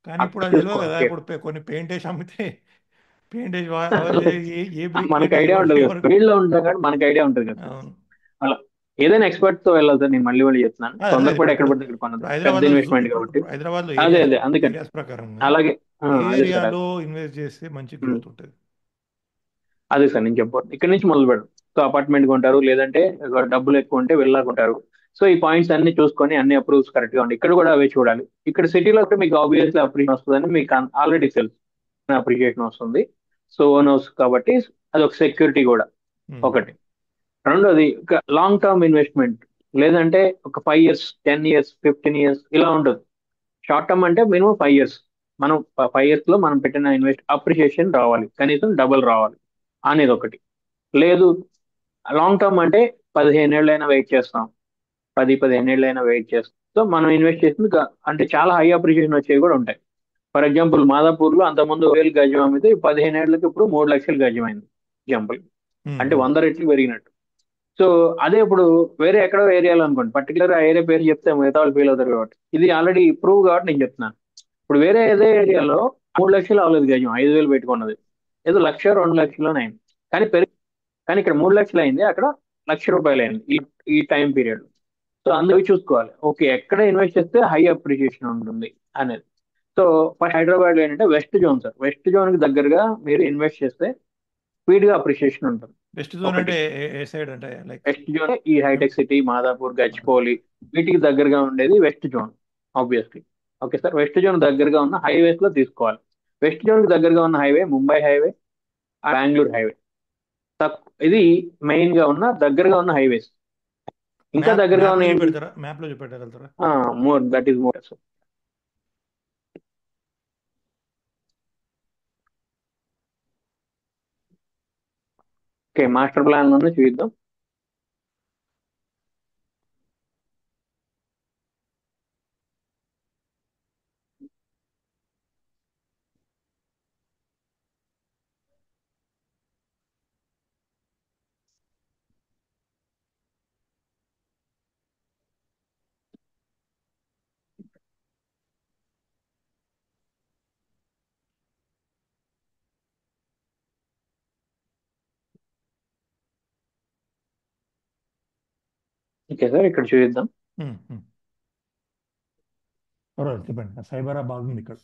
కానీ ఇప్పుడు అక్కడ అది తెలియదు చూసుకోవాలి కదా. కేర్. ఇప్పుడు కొన్ని పెయింట్ వేసి అమ్మితే పెయింట్ వేసి వాళ్ళు ఏ బ్రిక్ మనకి ఏంటి ఐడియా ఎవరు ఉంటుంది కదా, ఎవరు. ఫీల్డ్ లో ఉంటాం కాబట్టి మనకి ఐడియా ఉంటుంది కదా సార్. అవును. అలా ఏదైనా ఎక్స్పర్ట్ తో వెళ్ళాలి సార్. నేను మళ్ళీ మళ్ళీ చెప్తున్నాను, అదే తొందరపడి ఇప్పుడు ఎక్కడ ఇప్పుడు పడితే ఇక్కడ కొనదు, ఇప్పుడు పెద్ద హైదరాబాద్లో ఇన్వెస్ట్మెంట్ ఇప్పుడు కాబట్టి. ఇప్పుడు హైదరాబాద్లో అదే ఏరియాస్ అదే అందుకని. ఏరియాస్ ప్రకారంగా అలాగే ఏ అదే సార్ ఏరియాలో ఇన్వెస్ట్ చేస్తే మంచి ఉమ్, గ్రోత్ ఉంటుంది. అదే సార్ నేను చెప్పాను. ఇక్కడ నుంచి మొదలు పెడదాం. సో అపార్ట్మెంట్ కొంటారు, లేదంటే డబ్బులు ఎక్కువ ఉంటే విల్లా కొంటారు. సో ఈ పాయింట్స్ అన్ని చూసుకొని అన్ని అప్రూవ్స్ కరెక్ట్ గా ఉంటాయి. ఇక్కడ కూడా అవే చూడాలి. ఇక్కడ సిటీలో అయితే మీకు ఆబ్వియస్లీ అప్రిషియేషన్ వస్తుందని మీకు ఆల్రెడీ తెలుసు. అప్రిషియేషన్ వస్తుంది. సో ఓన్ హౌస్ కాబట్టి అది ఒక సెక్యూరిటీ కూడా ఉమ్. ఒకటి. రెండోది లాంగ్ టర్మ్ ఇన్వెస్ట్మెంట్, లేదంటే ఒక 5 ఇయర్స్, 10 ఇయర్స్, 15 ఇయర్స్ ఇలా ఉంటుంది. షార్ట్ టర్మ్ అంటే మినిమం 5 ఇయర్స్. మనం 5 ఇయర్స్ లో మనం పెట్టిన అప్రిషియేషన్ రావాలి, కనీసం డబుల్ రావాలి అనేది ఒకటి. లేదు, లాంగ్ టర్మ్ అంటే 15 ఏళ్ళైనా వెయిట్ చేస్తాం, 15 ఏళ్ళైనా వెయిట్ చేస్తాం. సో మనం ఇన్వెస్ట్ చేసింది అంటే చాలా హై అప్రిషియేషన్ వచ్చేవి కూడా ఉంటాయి. ఫర్ ఎగ్జాంపుల్ మాదాపూర్ లో అంతకుముందు 1,000 గజం అమ్మితే 15 ఏళ్ళకి ఇప్పుడు 3 లక్షలు గజం అయింది. ఎగ్జాంపుల్ ఉమ్. అంటే ఉమ్. 100 రెట్లు పెరిగినట్టు. సో అదే ఇప్పుడు వేరే ఎక్కడో ఏరియాలో అనుకోండి, పర్టికులర్ ఆ ఏరియా పేరు చెప్తే మిగతా వాళ్ళు ఫీల్ అవుతారు కాబట్టి ఇది ఆల్రెడీ ప్రూవ్ కాబట్టి నేను చెప్తున్నాను. ఇప్పుడు వేరే ఏదే ఏరియాలో 3 లక్షలు అవ్వలేదు గజం, 5,000 పెట్టుకున్నది, ఏదో 1,00,000 2 లక్షల్లోనే అయింది. కానీ కానీ ఇక్కడ 3 లక్షలు అయింది, అక్కడ 1,00,000 రూపాయలు అయింది ఈ టైం పీరియడ్. సో అందుకు చూసుకోవాలి, ఓకే ఎక్కడ ఇన్వెస్ట్ చేస్తే హై అప్రిషియేషన్ ఉంటుంది అనేది. సో ఫస్ట్ హైదరాబాద్ లో ఏంటంటే west zone sir. West zone కి దగ్గరగా మీరు ఇన్వెస్ట్ చేస్తే స్పీడ్ గా అప్రిషియేషన్ ఉంటుంది. వెస్ట్ జోన్ ఒకటి అంటే ఏ సైడ్ అంటే లైక్ వెస్ట్ జోన్ ఈ హైటెక్ సిటీ, మాదాపూర్, గచ్చిబౌలి వీటికి దగ్గరగా ఉండేది west zone obviously. Okay sir, west zone దగ్గరగా ఉన్న హైవేస్ లో తీసుకోవాలి. వెస్ట్ జోన్ కి దగ్గరగా ఉన్న highway Mumbai highway, Bengaluru highway. ఇది మెయిన్ గా ఉన్న దగ్గరగా ఉన్న హైవేస్. ఇంకా దగ్గరగా మ్యాప్లో ఉన్న ఏంటి? చూపెడతారా, మ్యాప్లో చూపెట్టగలుగుతారా? More that is more. Okay, master plan లోనే చూద్దాం. ఓకే సార్, ఇక్కడ చూద్దాం. ఉమ్. ఉమ్. పర్వాలేదు చెప్పండి. సైబరాబాద్ ఉంది ఇక్కడ.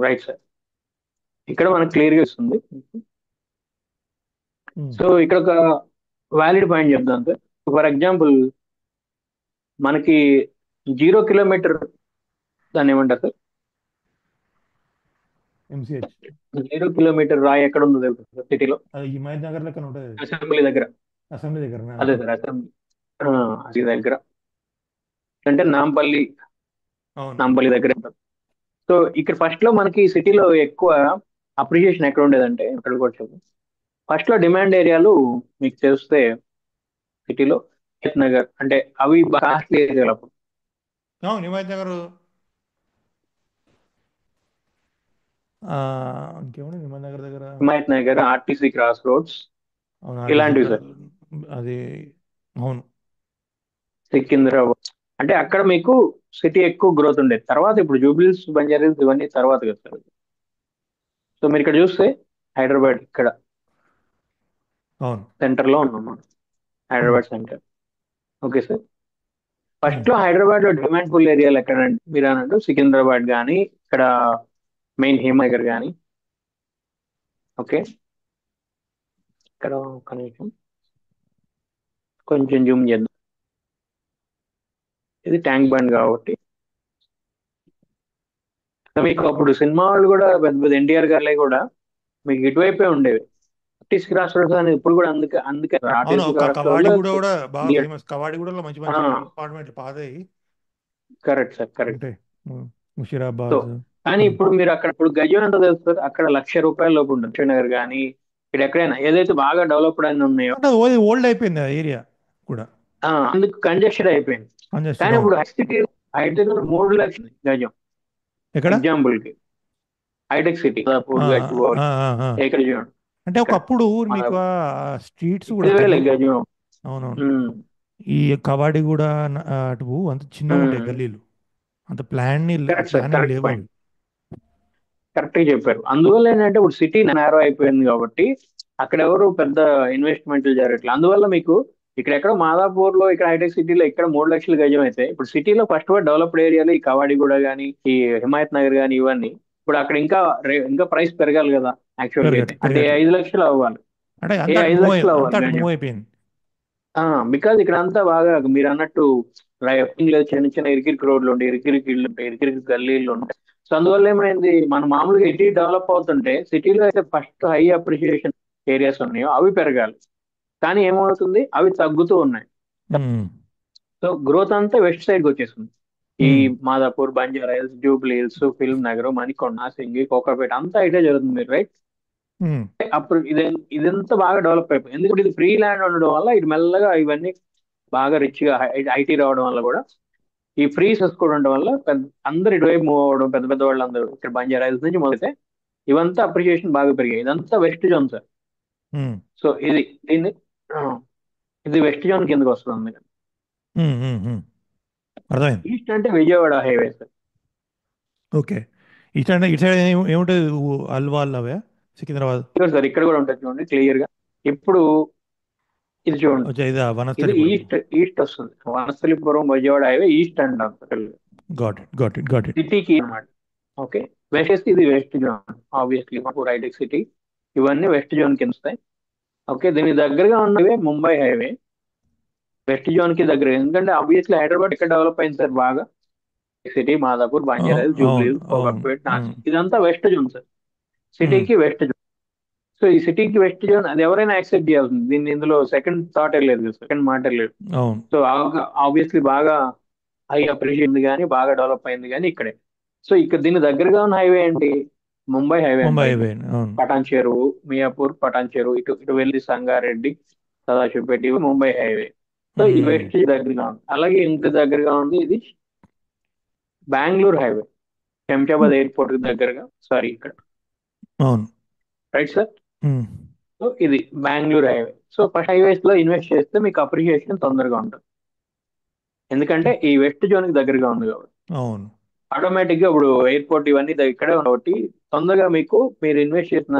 రైట్ సార్, ఇక్కడ మనకు క్లియర్ గా ఇస్తుంది. ఉమ్. సో ఇక్కడ ఒక వ్యాలిడ్ పాయింట్ చెప్దాం సార్. ఫర్ ఎగ్జాంపుల్ మనకి 0 కిలోమీటర్, దాన్ని ఏమంటారు సార్? ఎంసీహెచ్. 0 కిలోమీటర్ రాయి ఎక్కడ ఉందో తెలుసు సార్ సిటీలో? అది హిమాయత్ నగర్ లెక్కన ఉంటుంది అది. అసెంబ్లీ దగ్గర. అసెంబ్లీ దగ్గర. అదే ఓకే. సార్ అసెంబ్లీ, అది దగ్గర అంటే నాంపల్లి. అవును. నాంపల్లి దగ్గర ఉంటుంది. సో ఇక్కడ ఫస్ట్ లో మనకి సిటీలో ఎక్కువ అప్రిషియేషన్ ఎక్కడ ఉండేదంటే ఇక్కడ కూడా చూద్దాం. ఫస్ట్ లో డిమాండ్ ఏరియాలు మీకు తెలిస్తే సిటీలో హిమాయత్ నగర్ అంటే అవి కాస్ట్లీ ఏరియాలు అప్పుడు. అవును, హిమాయత్ నగర్. ఇంకేముంది హిమాయత్ నగర్ దగ్గర? Himayat Nagar, RTC cross roads, అవును, ఆర్టీసీ ఇలాంటివి సార్. అది. అవును. సికింద్రాబాద్ అంటే అక్కడ మీకు సిటీ ఎక్కువ గ్రోత్ ఉండేది. తర్వాత ఇప్పుడు జూబ్లీస్, బంజారీస్ ఇవన్నీ తర్వాత కదా సార్. సో మీరు ఇక్కడ చూస్తే హైదరాబాద్ ఇక్కడ అవును. సెంటర్ లో ఉన్నాం మనం. ఉమ్. హైదరాబాద్ సెంటర్. ఓకే సార్, ఉమ్. ఫస్ట్ లో హైదరాబాద్ లో డిమాండ్ ఫుల్ ఏరియాలు ఎక్కడంటే మీరు అన్నట్టు సికింద్రాబాద్ కానీ, ఇక్కడ మెయిన్ హేమనగర్ కానీ. ఓకే, ఇక్కడ ఒక నిమిషం కొంచెం జూమ్ చేద్దాం. ఇది ట్యాంక్ బండ్ కాబట్టి మీకు అప్పుడు సినిమా వాళ్ళు కూడా పెద్ద పెద్ద ఎన్టీఆర్ గారులే కూడా మీకు ఇటువైపే ఉండేవి. ఆర్టీసీ క్రాస్ రోడ్స్ అని ఇప్పుడు కూడా అందుకే అందుకే అవును, ఆర్టీసీ క్రాస్ రోడ్ లో కూడా బాగా ఫేమస్. కవాడిగూడలో మంచి మంచి అపార్ట్మెంట్లు పాతాయి కరెక్ట్ సార్, కరెక్ట్. ఉంటాయి. సో ముషిరాబాద్. కానీ ఇప్పుడు మీరు అక్కడ ఇప్పుడు గజం ఎంత తెలుస్తుంది? అక్కడ 1,00,000 రూపాయల లోపు ఉంటుంది. శ్రీనగర్ కానీ ఇక్కడ ఎక్కడైనా ఏదైతే బాగా డెవలప్డ్ అని ఉన్నాయో. అంటే ఓల్డ్ అయిపోయింది ఆ ఏరియా కూడా. అందుకు కంజెస్టెడ్ అయిపోయింది. కంజెస్టెడ్. కానీ అవును. ఇప్పుడు హైటెక్ 3 లక్షలు గజం. ఎక్కడ? ఎగ్జాంపుల్ కి హైటెక్ సిటీ, ఆ, గచ్చిబౌలి, ఆ, ఆ, ఆ. ఇక్కడ చూడండి. అంటే ఇక్కడ ఒకప్పుడు మన మీకు ఆ స్ట్రీట్స్ కూడా 9,000 గల్లీలు. గజం. అవునవును. ఉమ్, ఈ కవాడి కూడా అటు అంత చిన్నగా ఉంటాయి ఉమ్, గల్లీలు. అంత కరెక్ట్ సార్, ప్లాన్ ఏం కరెక్ట్ లేవు పాయింట్. అవి. కరెక్ట్ గా చెప్పారు. అందువల్ల ఏంటంటే ఇప్పుడు సిటీ నేరో అయిపోయింది కాబట్టి అక్కడ ఎవరు పెద్ద ఇన్వెస్ట్మెంట్లు జరగట్లేదు. అందువల్ల మీకు ఎక్కడో మాదాపూర్ లో, ఇక్కడ హైటెక్ సిటీలో ఇక్కడ 3 లక్షల గజం అయితే, ఇప్పుడు సిటీలో ఫస్ట్ డెవలప్డ్ ఏరియాలో ఈ కవాడిగూడ కానీ ఈ హిమాయత్ నగర్ కానీ ఇవన్నీ, ఇప్పుడు అక్కడ ఇంకా ఇంకా ప్రైస్ పెరగాలి కదా. యాక్చువల్ గా అయితే అంటే పెరగట్లే. 5 లక్షలు అవ్వాలి. అంటే ఏ అంతా అటు 5 లక్షలు అంతా అవ్వాలి అటు గజం. మూవ్ అయిపోయింది. బికాజ్ ఇక్కడ అంతా బాగా మీరు అన్నట్టు రైటింగ్ లేదు, చిన్న చిన్న ఇరికిరికి రోడ్లు ఉంటాయి, ఇరికిరికి ఇళ్ళు ఉంటాయి, ఇరికిరికి గల్లీలు ఉంటాయి. సో అందువల్ల ఏమైంది, మనం మామూలుగా సిటీ డెవలప్ అవుతుంటే సిటీలో అయితే ఫస్ట్ హై అప్రిషియేషన్ ఏరియాస్ ఉన్నాయో అవి పెరగాలి. కానీ ఏమవుతుంది, అవి తగ్గుతూ ఉన్నాయి. ఉమ్, సో గ్రోత్ అంతా వెస్ట్ సైడ్ కి వచ్చేసింది. ఈ um, Madhapur, Banjara Hills, Jubilee Hills, Film Nagar, Manikonda, సింగి, కోకాపేట అంతా ఇటే జరుగుతుంది మీరు రైట్. ఉమ్, అప్పుడు ఇదంతా బాగా డెవలప్ అయిపోయింది. ఎందుకంటే ఇది ఫ్రీ ల్యాండ్ ఉండడం వల్ల ఇటు మెల్లగా ఇవన్నీ బాగా రిచ్ గా ఐటీ రావడం వల్ల కూడా, ఈ ఫ్రీ సెస్ కూడా ఉండడం వల్ల అందరు ఇటువైపు మూవ్ అవ్వడం, పెద్ద పెద్ద వాళ్ళు అందరూ ఇక్కడ బంజారా హిల్స్ నుంచి మొదలైతే ఇవంతా అప్రిషియేషన్ బాగా పెరిగాయి. ఇదంతా వెస్ట్ జోన్ సార్. ఉమ్, సో దీన్ని ఆ, ఇది వెస్ట్ జోన్ కిందకి వస్తుంది. అర్థమైంది. ఈస్ట్ అంటే విజయవాడ హైవే సార్. ఓకే. ఇటు సైడ్ ఏముంటుంది? అల్వాల్ అవే, సికింద్రాబాద్. చూడండి సార్, ఇక్కడ కూడా ఉంటుంది చూడండి క్లియర్ గా. ఇప్పుడు ఇది చూడండి, వచ్చా ఇదా ఇది వనస్థలిపురం? ఈస్ట్ ఈస్ట్ వస్తుంది. వనస్థలిపురం విజయవాడ హైవే ఈస్ట్ అంటాం got it, got it, got it. సిటీకి అన్నమాట. ఓకే. వెస్ట్, ఇది వెస్ట్ జోన్. ఆబ్వియస్లీ హైటెక్ సిటీ ఇవన్నీ వెస్ట్ జోన్ కింద వస్తాయి. ఓకే. దీనికి దగ్గరగా ఉన్నవే ముంబై హైవే, వెస్ట్ జోన్ కి దగ్గర. ఎందుకంటే ఆబ్వియస్లీ హైదరాబాద్ ఎక్కడ డెవలప్ అయింది సార్ బాగా, city, Madhapur, Banjara Hills, Jubilee అవును, హిల్స్, అవును. కోకాపేట్, నాసిక్, ఇదంతా వెస్ట్ జోన్ సార్. సిటీకి వెస్ట్ జోన్. సో ఈ సిటీకి వెస్ట్ జోన్ అది ఎవరైనా యాక్సెప్ట్ చేయాల్సింది. దీన్ని ఇందులో సెకండ్ థాట్ లేదు, సెకండ్ మాట లేదు. అవును. సో ఆబ్వియస్లీ బాగా హై అప్రిషియేట్ కానీ బాగా డెవలప్ అయింది కానీ ఇక్కడే. సో ఇక్కడ దీని దగ్గరగా ఉన్న హైవే ఏంటి, ముంబై హైవే ముంబై అంటారు ఇది. హైవే, అవును. పటాన్ చెరువు, మియాపూర్, పటాన్ చెరువు, ఇటు ఇటు వెళ్ళి సంగారెడ్డి, సదాశివపేట, ఇవి ముంబై హైవే. సో ఈ ఉమ్, వెస్ట్ దగ్గరగా ఉంది. అలాగే ఇంత దగ్గరగా ఉంది ఇది బెంగళూరు హైవే, శంషాబాద్ ఎయిర్పోర్ట్ కి దగ్గరగా, సారీ ఇక్కడ, అవును. Right sir. ఉమ్, సో ఇది Bengaluru highway. So first highways లో ఇన్వెస్ట్ చేస్తే మీకు అప్రిషియేషన్ తొందరగా ఉంటుంది, ఎందుకంటే ఈ వెస్ట్ జోన్ కి దగ్గరగా ఉంది కాబట్టి. అవును. ఆటోమేటిక్ గా ఇప్పుడు ఎయిర్పోర్ట్ ఇవన్నీ ఇక్కడే ఉన్నాయి కాబట్టి తొందరగా మీకు మీరు ఇన్వెస్ట్ చేసిన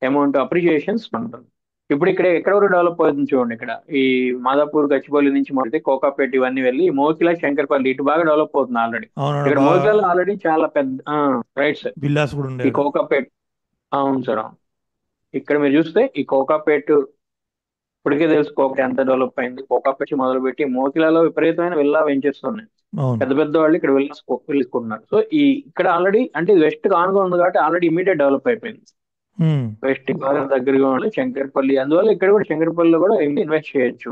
అమౌంట్ అప్రిషియేషన్స్ ఉంటుంది. ఇప్పుడు ఇక్కడ ఎక్కడ వరకు డెవలప్ అవుతుంది చూడండి, ఇక్కడ ఈ మాదాపూర్, గచ్చిబౌలి నుంచి మొదలైతే కోకాపేట ఇవన్నీ వెళ్ళి మోకిలా, శంకర్పల్లి ఇటు బాగా డెవలప్ అవుతుంది ఆల్రెడీ. అవును. ఇక్కడ బాగా మోకిలాలో ఆల్రెడీ చాలా పెద్ద, రైట్ సార్. విల్లాస్ కూడా ఈ ఉండేవాడు. కోకాపేట, అవును సార్ అవును. ఇక్కడ మీరు చూస్తే ఈ కోకాపేట ఇప్పటికే తెలుసు కోకాపేట ఎంత డెవలప్ అయింది. కోకాపేట మొదలుపెట్టి మోకిలాలో విపరీతమైన విల్లా వెంచర్స్ ఉన్నాయి. అవును. పెద్ద పెద్ద వాళ్ళు ఇక్కడ వెళ్ళుకుంటున్నారు. సో ఇక్కడ ఆల్రెడీ అంటే వెస్ట్ కానుగా ఉంది కాబట్టి ఆల్రెడీ ఇమీడియట్ డెవలప్ అయిపోయింది. ఉమ్, వెస్ట్ బాగా దగ్గరగా ఉండి శంకర్పల్లి, అందువల్ల ఇక్కడ కూడా శంకర్పల్లిలో కూడా ఇన్వెస్ట్ చేయొచ్చు.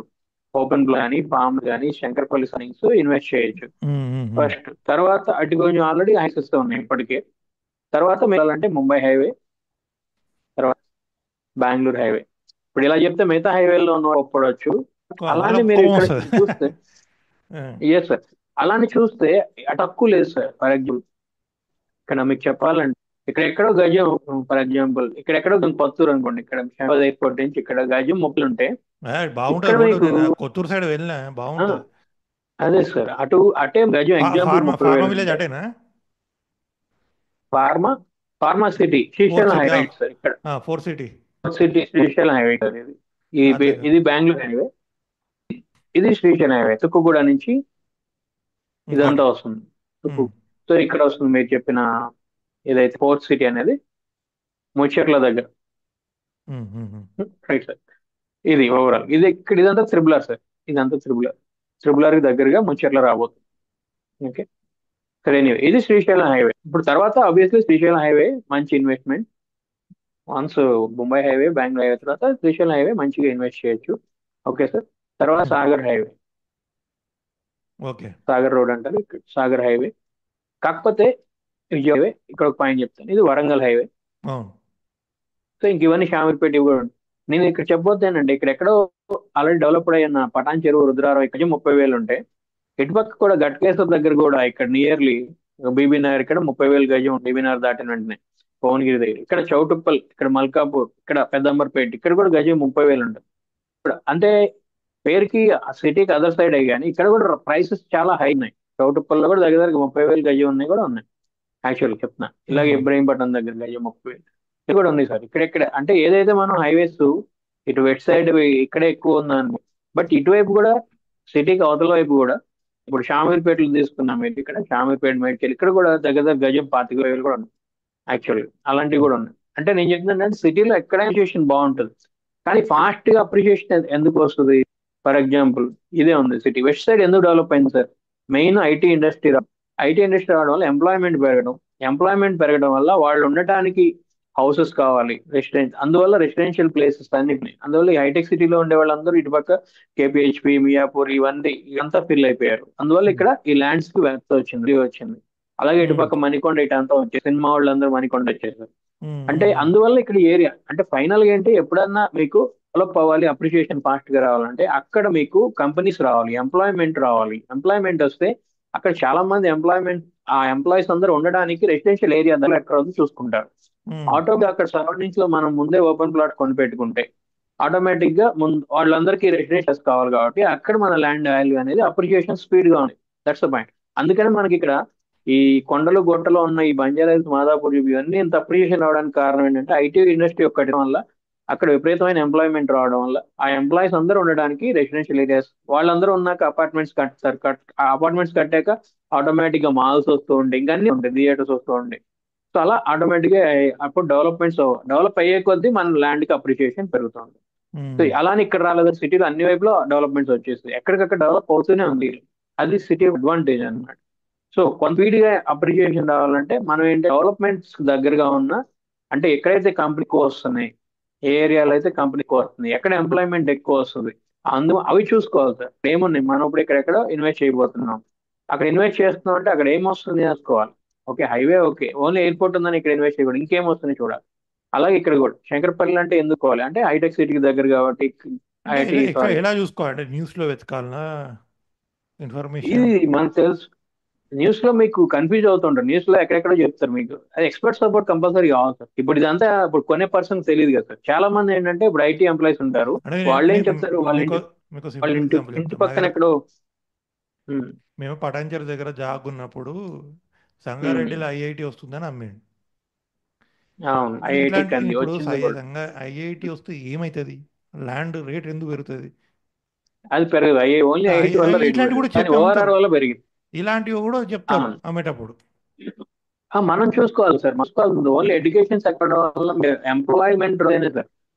ఓపెన్ కానీ, ఫామ్ కానీ, శంకర్పల్లి సైన్స్ ఇన్వెస్ట్ చేయొచ్చు ఉమ్, ఉమ్, ఉమ్. ఫస్ట్. తర్వాత అటు కొంచెం ఆల్రెడీ హైసెస్ ఉన్నాయి ఇప్పటికే. తర్వాత మీరంటే ముంబై హైవే, తర్వాత బెంగళూరు హైవే. ఇప్పుడు ఇలా చెప్తే మిగతా హైవేలో ఉన్న ఒప్పుకోవచ్చు. మళ్ళీ అలానే మీరు కోపం ఇక్కడ వస్తుంది. చూస్తే, ఎస్ సార్, అలానే చూస్తే అటు తక్కువ లేదు సార్. ఫర్ ఎగ్జాంపుల్ ఇక్కడ మీకు చెప్పాలంటే ఇక్కడ ఎక్కడో గజం, ఫర్ ఎగ్జాంపుల్ ఇక్కడ ఎక్కడో కొత్తూరు అనుకోండి, ఇక్కడ శంబాద్ ఎయిర్పోర్ట్ నుంచి ఇక్కడ గజం 30 ఉంటే బాగుంటుంది ఇక్కడ రోడ్డు. మీకు నేను కొత్తూరు సైడ్ వెళ్ళినా, ఆ, బాగుంటుంది. అదే సార్, అటే గజం ఎగ్జాంపుల్ ఫార్మా 30,000 ఫార్మా విలేజ్ ఉంటే అటేనా? Pharma, pharma city, four Srisailam city. Highway right sir. ఇక్కడ four city. City Srisailam highway sir. అదే. ఇది బెంగళూరు హైవే, ఇది శ్రీశైలం హైవే. తుక్కుగూడ నుంచి గాట్ ఇదంతా ఇట్. వస్తుంది తుక్కు. సో ఇక్కడ వస్తుంది మీరు చెప్పిన ఏదైతే ఫోర్త్ సిటీ అనేది ముచ్చర్ల దగ్గర, రైట్ సార్. ఇది ఓవరాల్ ఇది ఇక్కడ ఇదంతా త్రిబుల్ సార్. ఇదంతా త్రిబుల్ కి దగ్గరగా ముచ్చర్ల రాబోతుంది. ఓకే సరే. ఎనీవే ఇది శ్రీశైలం హైవే. ఇప్పుడు తర్వాత ఆబ్వియస్లీ శ్రీశైలం హైవే మంచి investment. Once Mumbai highway, Bengaluru highway తర్వాత శ్రీశైలం హైవే మంచిగా ఇన్వెస్ట్ చేయొచ్చు. Okay sir. తర్వాత Sagar highway, okay. Sagar road అంటారు ఇక్కడ, సాగర్ హైవే. కాకపోతే విజయ్ హైవే, ఇక్కడ ఒక పాయింట్ చెప్తాను, ఇది వరంగల్ హైవే. అవును. సో ఇంక ఇవన్నీ షామీర్పేట ఇవి కూడా ఉంటాయి. నేను ఇక్కడ చెప్పొద్దేనండి, ఇక్కడ ఎక్కడో ఆల్రెడీ డెవలప్డ్ అయిన పటాన్ చెరువు, రుద్రారం ఇక్కడ 30,000 ఉంటాయి. ఇటుపక్క కూడా గట్కేశ్వర్ దగ్గర కూడా ఇక్కడ నియర్లీ బీబీ నగర్ ఇక్కడ 30,000 గజం, బీబీ నగర్ దాటిన వెంటనే భువనగిరి దగ్గర, ఇక్కడ చౌటుప్పల్, ఇక్కడ మల్కాపూర్, ఇక్కడ పెద్దంబర్పేట ఇక్కడ కూడా గజం 30,000 ఉంటుంది. ఇప్పుడు అంటే పేరుకి సిటీకి అదర్ సైడ్ అయ్యి కానీ ఇక్కడ కూడా ప్రైసెస్ చాలా హై ఉన్నాయి. చౌటుప్పల్లో కూడా దగ్గర దగ్గర 30,000 గజం ఉన్నాయి కూడా ఉన్నాయి. యాక్చువల్ చెప్తున్నా, ఇలాగే ఉమ్, ఇబ్రహీంపట్నం దగ్గర గజం 30,000 ఇది కూడా ఉంది సార్. ఇక్కడెక్కడ అంటే ఏదైతే మనం హైవేస్ ఇటు వెస్ట్ సైడ్ ఇక్కడే ఎక్కువ ఉందని, బట్ ఇటువైపు కూడా సిటీకి అవతల వైపు కూడా ఇప్పుడు షామీర్పేటలు తీసుకున్నాం, మీరు ఇక్కడ షామీర్పేట మేడ్చల్ ఇక్కడ కూడా దగ్గర దగ్గర గజం 25,000 కూడా ఉన్నాయి యాక్చువల్గా. అలాంటివి కూడా ఉన్నాయి. అంటే నేను చెప్తున్నాను సిటీలో ఎక్కడైనా సిచ్యువేషన్ బాగుంటుంది, కానీ ఫాస్ట్ గా అప్రిషియేషన్ ఎందుకు వస్తుంది? ఫర్ ఎగ్జాంపుల్ ఇదే ఉంది సిటీ వెస్ట్ సైడ్ ఎందుకు డెవలప్ అయింది sir? Main IT industry. IT industry రావడం వల్ల ఎంప్లాయ్మెంట్ పెరగడం, ఎంప్లాయ్మెంట్ పెరగడం వల్ల వాళ్ళు ఉండటానికి హౌసెస్ కావాలి, అందువల్ల రెసిడెన్షియల్ ప్లేసెస్ అన్నిటిని, అందువల్ల ఈ హైటెక్ సిటీలో ఉండే వాళ్ళందరూ ఇటుపక్క కేపీహెచ్పి, మియాపూర్ ఇవన్నీ ఇదంతా ఫిల్ అయిపోయారు. అందువల్ల ఉమ్, ఇక్కడ ఈ ల్యాండ్స్ కి వ్యక్తి వచ్చింది. అలాగే ఉమ్, ఇటుపక్క మణికొండ ఇటంతా వచ్చేసి సినిమా వాళ్ళందరూ మణికొండ వచ్చేసారు. ఉమ్, అంటే ఉమ్, అందువల్ల ఇక్కడ ఏరియా అంటే ఫైనల్ గా ఏంటి, ఎప్పుడన్నా మీకు డెవలప్ అవ్వాలి, అప్రిషియేషన్ ఫాస్ట్ గా రావాలంటే అక్కడ మీకు కంపెనీస్ రావాలి, ఎంప్లాయ్మెంట్ రావాలి. ఎంప్లాయ్మెంట్ వస్తే అక్కడ చాలా మంది ఎంప్లాయ్మెంట్, ఆ ఎంప్లాయీస్ అందరూ ఉండడానికి రెసిడెన్షియల్ ఏరియా దగ్గర ఎక్కడ ఉందో చూసుకుంటారు. ఉమ్, ఆటోగా అక్కడ సరౌండింగ్స్ లో మనం ముందే ఓపెన్ ప్లాట్ కొని పెట్టుకుంటే ఆటోమేటిక్ గా ముందు వాళ్ళందరికీ రెసిడెన్షియల్స్ కావాలి కాబట్టి అక్కడ మన ల్యాండ్ వాల్యూ అనేది అప్రిషియేషన్ స్పీడ్ గా ఉంది. That's the point. అందుకని మనకి ఇక్కడ ఈ కొండలు గుట్టలో ఉన్న ఈ బంజారాస్, మాదాపూర్ ఇవన్నీ ఇంత అప్రిషియేషన్ రావడానికి కారణం ఏంటంటే ఐటీ ఇండస్ట్రీ ఒక్కటి వల్ల అక్కడ విపరీతమైన ఎంప్లాయ్మెంట్ రావడం వల్ల ఆ ఎంప్లాయీస్ అందరూ ఉండడానికి రెసిడెన్షియల్ ఏరియాస్, వాళ్ళందరూ ఉన్నాక అపార్ట్మెంట్స్ కట్టారు. ఆ అపార్ట్మెంట్స్ కట్టాక ఆటోమేటిక్ గా మాల్స్ వస్తూ ఉంటాయి, ఇంకా అన్ని ఉంటాయి, థియేటర్స్ వస్తూ ఉంటాయి. సో అలా ఆటోమేటిక్ గా అప్పుడు డెవలప్ అయ్యే కొద్దీ మన ల్యాండ్ కి అప్రిషియేషన్ పెరుగుతుంది. సో ఉమ్. అలానే ఇక్కడ రాలేదు, సిటీలో అన్ని వైపులో డెవలప్మెంట్స్ వచ్చేసి ఎక్కడికక్కడ డెవలప్ అవుతూనే ఉంది. అది సిటీ అడ్వాంటేజ్ అన్నమాట. సో కొంత స్పీడ్ గా అప్రిషియేషన్ రావాలంటే మనం ఏంటి, డెవలప్మెంట్స్ దగ్గరగా ఉన్న, అంటే ఎక్కడైతే కంపెనీ ఎక్కువ వస్తున్నాయి, ఏ ఏరియాలో అయితే కంపెనీ ఎక్కువ వస్తుంది, ఎక్కడ ఎంప్లాయ్మెంట్ ఎక్కువ వస్తుంది, అవి చూసుకోవాలి సార్. ఏమున్నాయి మనం ఇప్పుడు ఇక్కడెక్కడ ఇన్వెస్ట్ చేయబోతున్నాం, అక్కడ ఇన్వెస్ట్ చేస్తున్నాం అంటే అక్కడ ఏమొస్తుంది చేసుకోవాలి. Okay highway okay, only airport ఉందని ఇక్కడ ఇన్వెస్ట్ చేయకూడదు, ఇంకేం వస్తుంది చూడాలి. అలాగే ఇక్కడ కూడా శంకరపల్లి అంటే ఎందుకు కోవాలి అంటే హైటెక్ సిటీకి దగ్గర కాబట్టి, అంటే ఐఐటి ఇలా సారీ, ఎలా చూసుకోవాలంటే న్యూస్ లో వెతకాలనా ఇది ఇన్ఫర్మేషన్? మనకు తెలుసు. న్యూస్ లో మీకు కన్ఫ్యూజ్ అవుతుంటారు, న్యూస్ లో ఎక్కడెక్కడో చెప్తారు మీకు, అది ఎక్స్పర్ట్ సపోర్ట్ కంపల్సరీ కావాలి సార్. ఇప్పుడు ఇదంతా ఇప్పుడు కొనే పర్సన్ తెలియదు కదా సార్. చాలా మంది ఏంటంటే ఇప్పుడు ఐటీ ఎంప్లాయీస్ ఉంటారు, అంటే వాళ్ళు ఏం చెప్తారు, మీకు మీకు వాళ్ళ సింపుల్ ఎగ్జాంపుల్ ఇంటి చెప్తాను. మా పక్కన దగ్గర ఎక్కడో. ఉమ్, మేము పటాన్చెరు దగ్గర జాగ్ ఉన్నప్పుడు ఉమ్, సంగారెడ్డిలో ఐఐటి వస్తుందని అమ్మిండు. అవును ఐఐటి ఇట్లాంటి కంది ఇప్పుడు వచ్చింది కూడా. ఐఐటి వస్తే ఏమవుతుంది? ల్యాండ్ రేట్ ఎందుకు పెరుగుతుంది? అది పెరగదు, ఓన్లీ ఐఐటి వల్ల రేటు ఇట్లాంటివి పెరగదు కూడా కానీ చెప్పి అమ్ముతారు. ఓఆర్ఆర్ వల్ల పెరిగింది. ఇలాంటివి కూడా చెప్తారు అవును. అమ్మేటప్పుడు. మనం చూసుకోవాలి సార్, చూసుకోవాలి. ఓన్లీ ఎడ్యుకేషన్ సెక్టర్ వల్ల ఎంప్లాయ్మెంట్ సార్.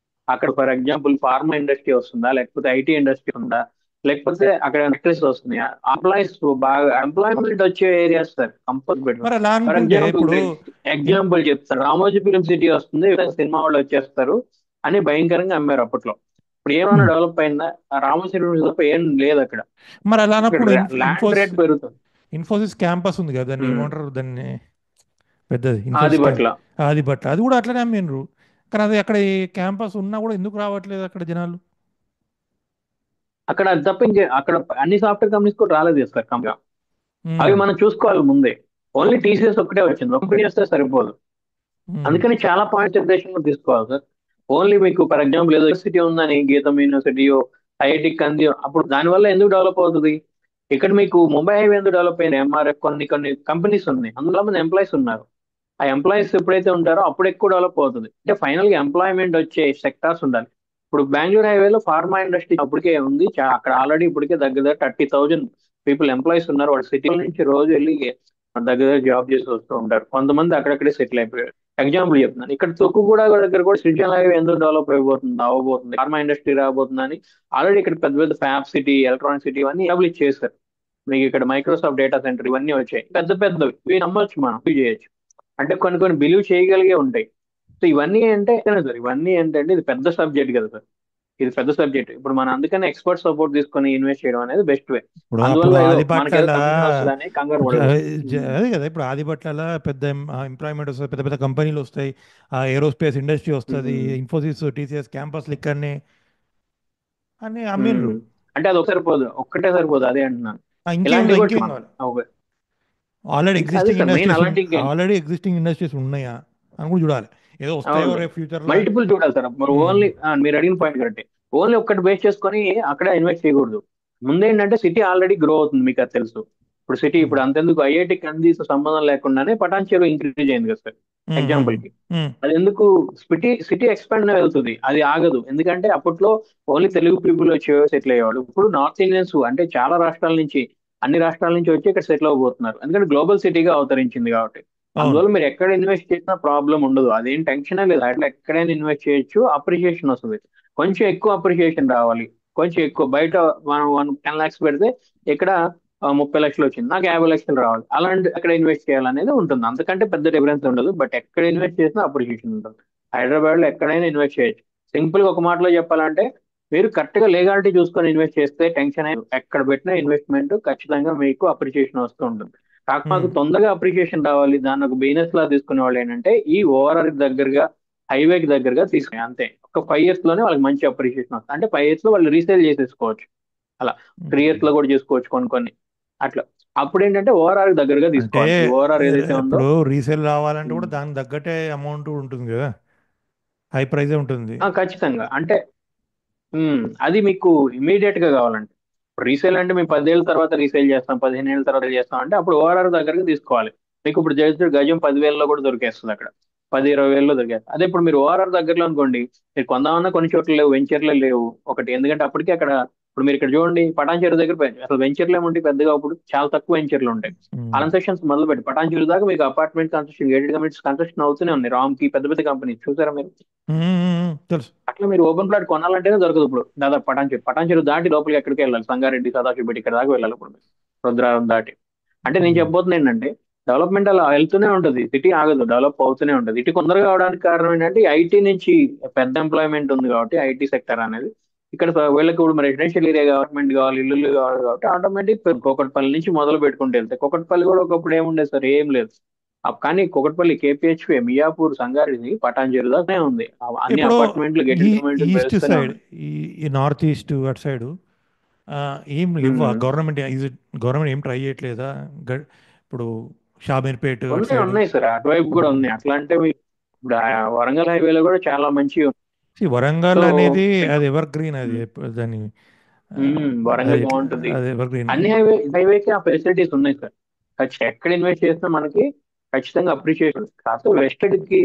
అక్కడ ఫర్ ఎగ్జాంపుల్ ఫార్మా ఇండస్ట్రీ వస్తుందా, లేకపోతే ఐటీ ఇండస్ట్రీ ఉందా, లేకపోతే అక్కడ ఫ్యాక్టరీస్ వస్తున్నాయా, ఎంప్లాయీస్ బాగా ఎంప్లాయ్మెంట్ వచ్చే ఏరియాస్ సార్ కంపల్సరీ పెట్టారు. మరి అలా ఫర్ అనుకుంటే ఎగ్జాంపుల్ ఇప్పుడు ఇన్ ఎగ్జాంపుల్ చెప్తారు, రామోజీ ఫిలిం సిటీ వస్తుంది, సినిమా వాళ్ళు వచ్చేస్తారు అని భయంకరంగా అమ్మారు అప్పట్లో. ఇప్పుడు ఏమైనా డెవలప్ అయిందా? ఆ రామోజీ ఫిలిం తప్ప ఏం లేదు అక్కడ. మరి అలా ఇక్కడ అన్నప్పుడు ల్యాండ్ రేట్ పెరుగుతుంది. ఇన్ఫోసిస్ క్యాంపస్ ఉంది కదా, దాన్ని ఉమ్. ఏమంటారు దాన్ని, పెద్దది అది ఇన్ఫోసిస్ పట్ల అది బట్ అది కూడా అట్లనే అమ్మిండ్రు. కానీ అది అక్కడ ఈ క్యాంపస్ ఉన్నా కూడా ఎందుకు రావట్లేదు అక్కడ జనాలు? అక్కడ అది తప్ప అక్కడ అన్ని సాఫ్ట్వేర్ కంపెనీస్ కూడా రాలేదు కదా సార్ కంపెనీ. అవి ఉమ్, మనం చూసుకోవాలి ముందే. ఓన్లీ టీసీఎస్ ఒక్కటే వచ్చింది, ఒక కంపెనీ వస్తే సరిపోదు. ఉమ్, అందుకని చాలా పాయింట్స్ నిర్దేశంగా తీసుకోవాలి సార్. ఓన్లీ మీకు ఫర్ ఎగ్జాంపుల్ ఏదో యూనివర్సిటీ ఉందని గీతం యూనివర్సిటీయో, ఐఐటి కంది, అప్పుడు దానివల్ల ఎందుకు డెవలప్ అవుతుంది? ఇక్కడ మీకు ముంబై హైవే ఎందుకు డెవలప్ అయింది? ఎంఆర్ఎఫ్ కొన్ని కొన్ని కంపెనీస్ ఉన్నాయి, అందులో మంది ఎంప్లాయీస్ ఉన్నారు. ఆ ఎంప్లాయీస్ ఎప్పుడైతే ఉంటారో అప్పుడు ఎక్కువ డెవలప్ అవుతుంది. అంటే ఫైనల్ గా ఎంప్లాయ్మెంట్ వచ్చే సెక్టార్స్ ఉండాలి. ఇప్పుడు బెంగళూరు హైవేలో ఫార్మా ఇండస్ట్రీ అప్పటికే ఉంది, అక్కడ ఆల్రెడీ ఇప్పటికే దగ్గర దగ్గర 30,000 పీపుల్ ఎంప్లాయీస్ ఉన్నారు. వాళ్ళు సిటీ నుంచి రోజు వెళ్ళి దగ్గర దగ్గర జాబ్ చేసి వస్తూ ఉంటారు. కొంతమంది అక్కడక్కడే సెటిల్ అయిపోయారు. ఎగ్జాంపుల్ చెప్తున్నాను, ఇక్కడ తొక్కుగూడ దగ్గర కూడా శ్రీశైలం హైవే ఎందుకు డెవలప్ అవ్వబోతుంది, ఫార్మా ఇండస్ట్రీ రాబోతుందని ఆల్రెడీ ఇక్కడ పెద్ద పెద్ద ఫ్యాబ్ సిటీ, ఎలక్ట్రానిక్ సిటీ ఇవన్నీ ఎస్టాబ్లిష్ చేశారు. మీకు ఇక్కడ మైక్రోసాఫ్ట్ డేటా సెంటర్ ఇవన్నీ వచ్చాయి, పెద్ద పెద్దవి, ఇవి నమ్మొచ్చు, మనం ఇవి చేయొచ్చు. అంటే కొన్ని కొన్ని బిలీవ్ చేయగలిగే ఉంటాయి. సో ఇవన్నీ అంటే సార్, ఇవన్నీ ఏంటంటే ఇది పెద్ద సబ్జెక్ట్ కదా సార్, ఇది పెద్ద సబ్జెక్ట్. ఇప్పుడు మనం అందుకనే ఎక్స్పర్ట్ సపోర్ట్ తీసుకొని ఇన్వెస్ట్ చేయడం అనేది బెస్ట్ వే. ఇప్పుడు అప్పుడు అందువల్ల ఏదో మనకేదో ఆదిబట్ల కమిషన్ వస్తుందని కంగారు పడకూడదు. ఉమ్. అదే కదా, ఇప్పుడు ఆదిబట్ల పెద్ద ఎంప్లాయ్మెంట్ వస్తుంది, పెద్ద పెద్ద కంపెనీలు వస్తాయి, ఆ ఏరోస్పేస్ ఇండస్ట్రీ వస్తుంది, ఉమ్. ఇన్ఫోసిస్ టీసీఎస్ క్యాంపస్లు ఇక్కడనే అని ఉమ్. అమ్మిండ్రు. అంటే అది సరిపోదు, ఒక్కటే సరిపోదు, అదే అంటున్నాను. ఇంకేం ఇలాంటివి కూడా ఇంకేం చూడాలి. కావాలి? ఓకే. ఆల్రెడీ అదే ఎగ్జిస్టింగ్ సార్ మెయిన్, ఇండస్ట్రీస్ అలాంటి ఇంకే ఆల్రెడీ ఎగ్జిస్టింగ్ ఇండస్ట్రీస్ ఉన్నాయా అని కూడా చూడాలి. ఏదో వస్తాయో అవును, రేపు ఫ్యూచర్లో. మల్టిపుల్ చూడాలి సార్. మరి ఓన్లీ మీరు అడిగిన పాయింట్ కరెక్టే. ఓన్లీ ఒక్కటి బేస్ చేసుకొని అక్కడే ఇన్వెస్ట్ చేయకూడదు. ముందేంటంటే సిటీ ఆల్రెడీ గ్రో అవుతుంది, మీకు అది తెలుసు. ఇప్పుడు సిటీ ఉమ్, ఇప్పుడు అంతెందుకు ఐఐటి కందీస్ సంబంధం లేకుండానే పటాన్ చెరువు ఇంక్రీజ్ అయింది కదా సార్, ఉమ్, ఉమ్, ఎగ్జాంపుల్ కి. ఉమ్, అది ఎందుకు సిటీ సిటీ ఎక్స్పాండ్ వెళ్తుంది, అది ఆగదు. ఎందుకంటే అప్పట్లో ఓన్లీ తెలుగు పీపుల్ వచ్చి సెటిల్ అయ్యేవాళ్ళు. ఇప్పుడు నార్త్ ఇండియన్స్ అంటే చాలా రాష్ట్రాల నుంచి, అన్ని రాష్ట్రాల నుంచి వచ్చి ఇక్కడ సెటిల్ అవబోతున్నారు, ఎందుకంటే గ్లోబల్ సిటీగా అవతరించింది కాబట్టి. అవును. అందువల్ల మీరు ఎక్కడ ఇన్వెస్ట్ చేసినా ప్రాబ్లం ఉండదు, అదేం టెన్షన్ లేదు. అట్లా ఎక్కడైనా ఇన్వెస్ట్ చేయొచ్చు, అప్రిషియేషన్ వస్తుంది. కొంచెం ఎక్కువ అప్రిషియేషన్ రావాలి, కొంచెం ఎక్కువ. బయట మనం 10 lakhs పెడితే ఇక్కడ 30 లక్షలు వచ్చింది, నాకు 50 లక్షలు రావాలి. అలాంటి ఎక్కడ ఇన్వెస్ట్ చేయాలనేది ఉంటుంది, అంతకంటే పెద్ద డిఫరెన్స్ ఉండదు. బట్ ఎక్కడ ఇన్వెస్ట్ చేసినా అప్రిషియేషన్ ఉంటుంది. హైదరాబాద్ లో ఎక్కడైనా ఇన్వెస్ట్ చేయొచ్చు. సింపుల్ గా ఒక మాటలో చెప్పాలంటే, మీరు కరెక్ట్ గా లీగాలిటీ చూసుకొని ఇన్వెస్ట్ చేస్తే టెన్షన్ అయ్యి ఎక్కడ పెట్టిన ఇన్వెస్ట్మెంట్ ఖచ్చితంగా మీకు అప్రిషియేషన్ వస్తూ ఉంటుంది. కాకపోతే ఉమ్. తొందరగా అప్రిషియేషన్ రావాలి, దాన్ని ఒక బిజినెస్ లా తీసుకునే వాళ్ళు ఏంటంటే ఈ ఓఆర్ఆర్ దగ్గరగా, హైవేకి దగ్గరగా తీసుకుని అంతే. ఒక 5 years లోనే వాళ్ళకి మంచి అప్రిషియేషన్ వస్తుంది. అంటే 5 years లో వాళ్ళు రీసేల్ చేసేసుకోవచ్చు. అలా 3 years లో కూడా చేసుకోవచ్చు కొన్ని కొన్ని. అట్లా అప్పుడు ఏంటంటే ఓఆర్ఆర్ దగ్గరగా అంటే తీసుకోవాలి. ఈ ఓఆర్ఆర్ ఏదైతే ఉందో. ఇప్పుడు రీసేల్ రావాలంటే ఉమ్, కూడా దానికి తగ్గట్టే అమౌంట్ ఉంటుంది కదా, హై ప్రైజే ఉంటుంది. ఖచ్చితంగా అంటే అది మీకు ఇమీడియట్ గా కావాలంటే. రీసేల్ అంటే మేము 10 ఏళ్ళ తర్వాత రీసేల్ చేస్తాం, 15 ఏళ్ళ తర్వాత చేస్తాం అంటే అప్పుడు ఓఆర్ఆర్ దగ్గరకు తీసుకోవాలి. మీకు ఇప్పుడు జస్ట్ గజం 10,000లో కూడా దొరికేస్తుంది అక్కడ, 10-20 వేలలో దొరికేస్తుంది. అదే ఇప్పుడు మీరు ఓఆర్ఆర్ దగ్గరలో అనుకోండి, మీరు కొందామన్నా కొన్ని చోట్ల లేవు, వెంచర్లే లేవు ఒకటి. ఎందుకంటే అప్పటికే అక్కడ, ఇప్పుడు మీరు ఇక్కడ చూడండి పటాన్ చెరువు దగ్గర అసలు వెంచర్లు ఏముంటాయి పెద్దగా, అప్పుడు చాలా తక్కువ వెంచర్లు ఉంటాయి. ఉమ్. కన్స్ట్రక్షన్స్ మొదలు పెట్టి పటాన్ చెరువు దాకా మీకు apartment construction, gated communities construction అవుతూనే ఉన్నాయి. రామ్ కి పెద్ద పెద్ద కంపెనీస్ చూసారా మీరు? ఉమ్, ఉమ్, తెలుసు. అట్లా మీరు ఓపెన్ ప్లాట్ కొనాలంటేనే దొరకదు ఇప్పుడు. దాదాపు పటాన్చెరు దాటి లోపలికి ఎక్కడికి వెళ్ళాలి, సంగారెడ్డి సదాశివపేట ఇక్కడ దాకా వెళ్ళాలి ఇప్పుడు మీరు, రుద్రారం దాటి. అంటే నేను ఉమ్. చెప్పబోతుంది ఏంటంటే, డెవలప్మెంట్ అలా వెళ్తూనే ఉంటుంది, సిటీ ఆగదు, డెవలప్ అవుతూనే ఉంటుంది. ఇటు తొందరగా అవడానికి కారణం ఏంటంటే ఐటీ నుంచి పెద్ద ఎంప్లాయ్మెంట్ ఉంది కాబట్టి, ఐటీ సెక్టర్ అనేది ఇక్కడ వీళ్ళకి ఇప్పుడు రెసిడెన్షియల్ ఏరియా గవర్నమెంట్ కావాలి, ఇల్లు కావాలి కాబట్టి ఆటోమేటిక్ కూకట్పల్లి నుంచి మొదలు పెట్టుకుంటూ వెళ్తే, కూకట్పల్లి కూడా ఒకప్పుడు ఏముండేది సార్, ఏం లేదు. కానీ కూకట్పల్లి, కేపీహెచ్పి, మియాపూర్, సంగారెడ్డి, పటాన్చెరు దాకానే ఉంది. అన్ని ఇప్పుడు అపార్ట్మెంట్లు, ఈ గేటెడ్ కమ్యూనిటీలు ఈస్ట్ పెరుస్తూనే సైడ్, ఉన్నాయి. ఈ ఈ నార్త్ ఈస్ట్ అటు సైడు ఏం లేవా? ఉమ్. గవర్నమెంట్ గవర్నమెంట్ ఏం ట్రై చేయట్లేదా? ఇప్పుడు షామీర్పేట్ అటు ఉన్నాయి సైడు. ఉన్నాయి సార్, అటువైపు కూడా ఉన్నాయి. అట్లా అంటే ఇప్పుడు వరంగల్ హైవేలో కూడా చాలా మంచి. సో వరంగల్ అనేది మీకు అది ఎవర్ గ్రీన్, అది దాని ఆ, వరంగల్ అది బాగుంటుంది. అది ఎవర్ గ్రీన్. అన్ని హైవేకి ఆ ఫెసిలిటీస్ ఉన్నాయి సార్. ఖచ్చితంగా ఎక్కడ ఇన్వెస్ట్ చేసినా మనకి ఖచ్చితంగా అప్రిషియేషన్. కాకపోతే వెస్టెడ్ కి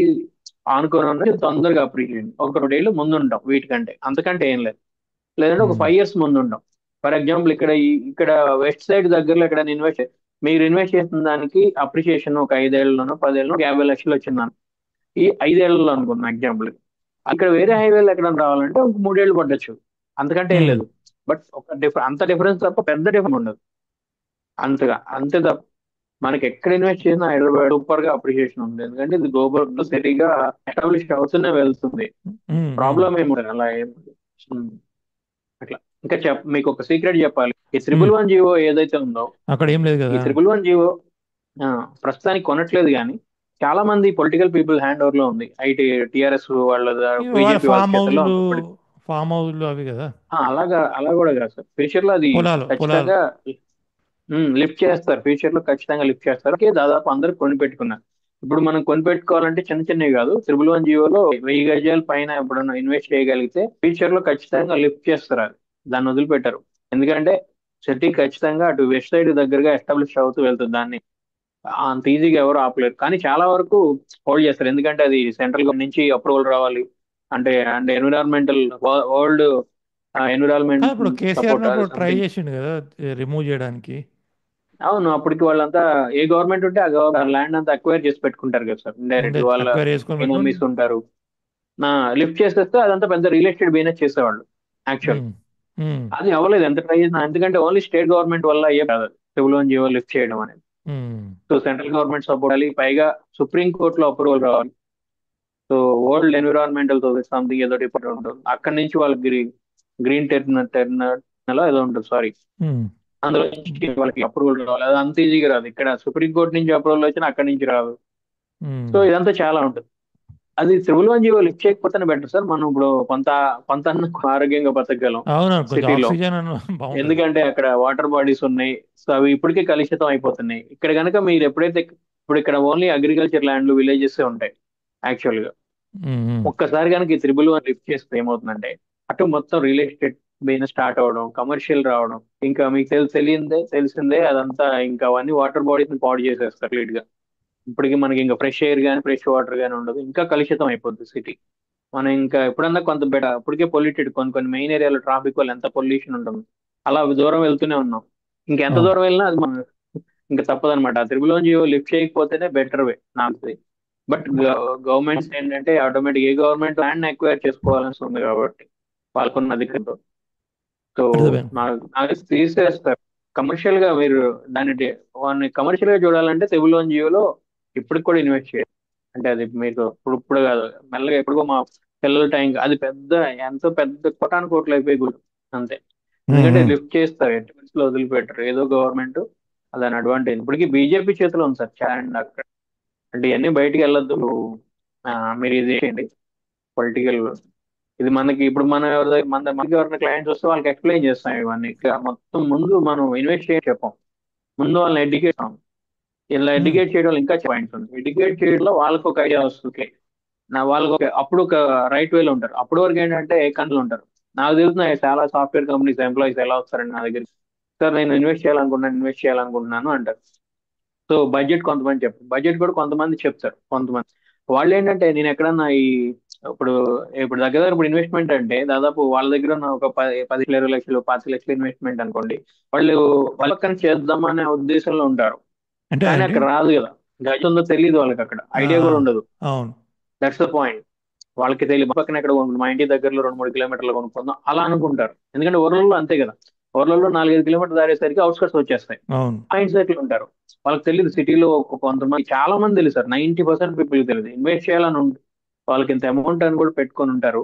ఆనుకొని ఉన్నది తొందరగా అప్రిషియేషన్. ఒక 2 ఏళ్ళు ముందు ఉంటాం వీటికంటే, అంతకంటే ఏం లేదు. లేదంటే ఒక 5 years ముందు ఉంటాం. ఫర్ ఎగ్జాంపుల్ ఇక్కడ ఇక్కడ వెస్ట్ సైడ్ దగ్గరలో ఎక్కడ మీరు ఇన్వెస్ట్ చేసిన దానికి అప్రిషియేషన్ ఒక 5 ఏళ్లలోనో 10 ఏళ్ళలో 50 లక్షలు వచ్చిందని, ఈ 5 ఏళ్లలో అనుకుందాం ఎగ్జాంపుల్. అక్కడ వేరే హైవేలు ఎక్కడ రావాలంటే ఒక 3 ఏళ్ళు పట్టొచ్చు, అంతకంటే ఏం లేదు. బట్ ఒక అంత డిఫరెన్స్ తప్ప పెద్ద డిఫరెన్స్ ఉండదు. అంతగా అంతే తప్ప మనకి ఎక్కడ ఇన్వెస్ట్ చేసినా హైదరాబాద్ సూపర్ గా అప్రిషియేషన్ ఉంది, ఎందుకంటే ఇది గ్లోబల్ సిటీగా ఎస్టాబ్లిష్ అవుతూనే వెళ్తుంది. ప్రాబ్లం ఏమి ఉండదు అలా ఏం. ఉమ్, అట్లా. ఇంకా మీకు ఒక సీక్రెట్ చెప్పాలి. ఈ త్రిబుల్ 1 జియో ఏదైతే ఉందో, అక్కడ ఏం లేదు ఈ కదా. త్రిబుల్ 1 జియో ప్రస్తుతానికి కొనట్లేదు కానీ చాలా మంది పొలిటికల్ పీపుల్ హ్యాండ్ ఓవర్ లో ఉంది. ఐటీ టిఆర్ఎస్ వాళ్ళ, వాళ్ళ బీజేపీ వాళ్ళ ఫామ్ చేతుల్లో హౌస్లు, ఉంది ఇప్పటికి. ఫామ్ హౌస్లు అవి కదా. అలాగా అలా కూడా కాదు సార్, ఫ్యూచర్ లో అది పొలాలు. ఖచ్చితంగా లిఫ్ట్ చేస్తారు. ఫ్యూచర్ లో ఖచ్చితంగా లిఫ్ట్ చేస్తారు. దాదాపు అందరు కొనిపెట్టుకున్నారు. ఇప్పుడు మనం కొనిపెట్టుకోవాలంటే చిన్న చిన్నవి కాదు. త్రిబుల్ 1 జియోలో 1000 గజాల పైన ఎప్పుడన్నా ఇన్వెస్ట్ చేయగలిగితే ఫ్యూచర్ లో ఖచ్చితంగా లిఫ్ట్ చేస్తారు, అది దాన్ని వదిలిపెట్టారు. ఎందుకంటే సిటీ ఖచ్చితంగా అటు వెస్ట్ సైడ్ దగ్గరగా ఎస్టాబ్లిష్ అవుతూ వెళ్తుంది. దాన్ని అంత ఈజీగా ఎవరు ఆపలేరు. కానీ చాలా వరకు హోల్డ్ చేస్తారు, ఎందుకంటే అది సెంట్రల్ గవర్నమెంట్ నుంచి అప్రూవల్ రావాలి. అంటే ఎన్విరాన్మెంటల్, వరల్డ్ ఎన్విరాన్మెంట్ ఇప్పుడు కేసీఆర్ సపోర్ట్ అది ఉన్నప్పుడు ట్రై సంథింగ్. చేసిండు కదా రిమూవ్ చేయడానికి. అవును, అప్పటికి వాళ్ళంతా ఏ గవర్నమెంట్ ఉంటే ఆ ల్యాండ్ అంతా అక్వైర్ చేసి పెట్టుకుంటారు కదా సార్, ముందే ఇండైరెక్ట్ వాళ్ళ అక్వైర్ చేసుకొని పెట్టుకొని. ఎనోమీస్ ఉంటారు. నా లిఫ్ట్ చేసేస్తే అదంతా పెద్ద రియల్ ఎస్టేట్ బిజినెస్ చేసేవాళ్ళు యాక్చువల్. ఉమ్, ఉమ్, అది అవ్వలేదు ఎంత ట్రై చేసినా, ఎందుకంటే ఓన్లీ స్టేట్ గవర్నమెంట్ వల్ల అయ్యే కాదు త్రిబుల్ 1 జియో లిఫ్ట్ చేయడం అనేది. ఉమ్, సో సెంట్రల్ గవర్నమెంట్ సపోర్ట్ అవ్వాలి, పైగా సుప్రీం కోర్టులో అప్రూవల్ రావాలి. సో వరల్డ్ ఎన్విరాన్మెంటల్ సంథింగ్ ఏదో డిపార్ట్మెంట్ ఉంటుంది, అక్కడి నుంచి వాళ్ళకి గ్రీన్ టెర్మినల్ ఏదో ఉంటుంది సారీ, ఉమ్, అందులో నుంచి వాళ్ళకి అప్రూవల్ రావాలి. అది అంత ఈజీగా రాదు. ఇక్కడ సుప్రీం కోర్ట్ నుంచి అప్రూవల్ వచ్చినా అక్కడి నుంచి రాదు. ఉమ్. సో ఇదంతా చాలా ఉంటుంది. అది త్రిబుల్ 1 జియో లిఫ్ట్ చేయకపోతేనే బెటర్ సార్. మనం ఇప్పుడు కొంత కొంత ఆరోగ్యంగా బతకగలం అవును, కొంచెం సిటీలో. ఆక్సిజన్ బాగుంటుంది. ఎందుకంటే అక్కడ వాటర్ బాడీస్ ఉన్నాయి, సో అవి ఇప్పటికే కలుషితం అయిపోతున్నాయి. ఇక్కడ కనుక మీరు ఎప్పుడైతే, ఇప్పుడు ఇక్కడ ఓన్లీ అగ్రికల్చర్ ల్యాండ్లు, విలేజెస్ ఉంటాయి యాక్చువల్ గా. ఉమ్, ఉమ్, ఒక్కసారి కనుక ఈ త్రిబుల్ 1 లిఫ్ట్ చేస్తే ఏమవుతుందంటే అటు మొత్తం రియల్ ఎస్టేట్ బిజినెస్ స్టార్ట్ అవ్వడం, కమర్షియల్ రావడం, ఇంకా మీకు తెలిసిందే అదంతా, ఇంకా అవన్నీ వాటర్ బాడీస్ ని పాడు చేసేస్తారు కంప్లీట్ గా. ఇప్పటికి మనకి ఇంకా ఫ్రెష్ ఎయిర్ కానీ ఫ్రెష్ వాటర్ కానీ ఉండదు, ఇంకా కలుషితం అయిపోద్ది సిటీ. మనం ఇంకా ఎప్పుడన్నా కొంత బెటర్, అప్పటికే పొల్యూటెడ్, కొన్ని కొన్ని మెయిన్ ఏరియాలో ట్రాఫిక్ వల్ల ఎంత పొల్యూషన్ ఉంటుంది. అలా దూరం వెళ్తూనే ఉన్నాం. ఇంకెంత అవును. దూరం వెళ్ళినా అది మనం ఇంకా తప్పదన్నమాట. ఆ త్రిబుల్ లిఫ్ట్ చేయకపోతేనే బెటర్ వే నాకు తెలిసి. బట్ గవర్నమెంట్స్ ఏంటంటే ఆటోమేటిక్, ఏ గవర్నమెంట్ ల్యాండ్ ఎక్వైర్ చేసుకోవాలని ఉంది కాబట్టి వాళ్ళకున్న అధికారంతో. సో అర్థమైంది. నాకు తీసేస్తారు. కమర్షియల్ గా మీరు దాన్ని కమర్షియల్ గా చూడాలంటే సెబులోన్ జియోలో ఇప్పటికి కూడా ఇన్వెస్ట్ చేయాలి. అంటే అది మీకు ఇప్పుడు కాదు, మెల్లగా ఎప్పుడుకో మా పిల్లల టైం, అది పెద్ద, ఎంతో పెద్ద కోటాను కోట్లు అయిపోయి గుడి అంతే. ఉమ్, ఎందుకంటే ఉమ్. లిఫ్ట్ చేస్తారు, ఎట్టి పరిస్థితుల్లో వదిలిపెట్టరు. ఏదో గవర్నమెంట్ దాని అడ్వాంటేజ్ ఇప్పటికీ బీజేపీ చేతిలో ఉంది సార్ ల్యాండ్ అక్కడ. అంటే ఇవన్నీ బయటికి వెళ్ళొద్దు. ఆ, మీరు ఇది చేయండి పొలిటికల్. ఇది మనకి ఇప్పుడు మనకి ఎవరైనా క్లయింట్స్ వస్తే వాళ్ళకి ఎక్స్ప్లెయిన్ చేస్తాం ఇవన్నీ. ఇక మొత్తం ముందు మనం ఇన్వెస్ట్ చేసి చెప్పాం, ముందు వాళ్ళని ఎడ్యుకేట్ చేస్తాం. ఇలా ఉమ్. ఎడ్యుకేట్ చేయడం ఇంకా పాయింట్స్ ఉంది. ఎడ్యుకేట్ చేయడంలో వాళ్ళకి ఒక ఐడియా వస్తుంది. వాళ్ళకి అప్పుడు ఒక రైట్ వేలో ఉంటారు. అప్పటి వరకు ఏంటంటే కంట్రోల్ ఉంటారు. నాకు తెలుస్తున్నాయి చాలా సాఫ్ట్వేర్ కంపెనీస్ ఎంప్లాయీస్ ఎలా వస్తారండి నా దగ్గరికి, సార్ నేను ఇన్వెస్ట్ చేయాలనుకుంటున్నాను అంటారు. సో బడ్జెట్ కొంతమంది చెప్తారు, బడ్జెట్ కూడా కొంతమంది చెప్తారు. కొంతమంది వాళ్ళు ఏంటంటే, నేను ఎక్కడన్నా ఇప్పుడు ఇప్పుడు దగ్గర దగ్గర ఇప్పుడు ఇన్వెస్ట్మెంట్ అంటే దాదాపు వాళ్ళ దగ్గర ఉన్న ఒక 10 10 లక్షలు 20 లక్షలు 25 లక్షలు ఇన్వెస్ట్మెంట్ అనుకోండి. వాళ్ళు వాళ్ళ పక్కన చేద్దామనే ఉద్దేశంలో ఉంటారు. అంటే కానీ అంటే అక్కడ రాదు కదా, గైడ్ ఉందో తెలియదు వాళ్ళకి, అక్కడ ఆ, ఐడియా ఆ, కూడా ఉండదు. అవును. That's the point. వాళ్ళకి తెలియదు పక్కన ఎక్కడ కొనుక్కుందాం, మా ఇంటి దగ్గరలో 2 3 కిలోమీటర్లు కొనుక్కుందాం అలా అనుకుంటారు. ఎందుకంటే ఊర్లలో అంతే కదా, ఊర్లలో 4 5 కిలోమీటర్లు దారేసరికి అవుట్స్కట్స్ వచ్చేస్తాయి. అవును. మైండ్ సెట్లు ఉంటారు. వాళ్ళకి తెలియదు సిటీలో కొంతమంది, చాలా మంది తెలుసు సార్, 90% పీపుల్ తెలియదు ఇన్వెస్ట్ చేయాలని ఉంటుంది. వాళ్ళకి ఇంత అమౌంట్ అని కూడా పెట్టుకొని ఉంటారు.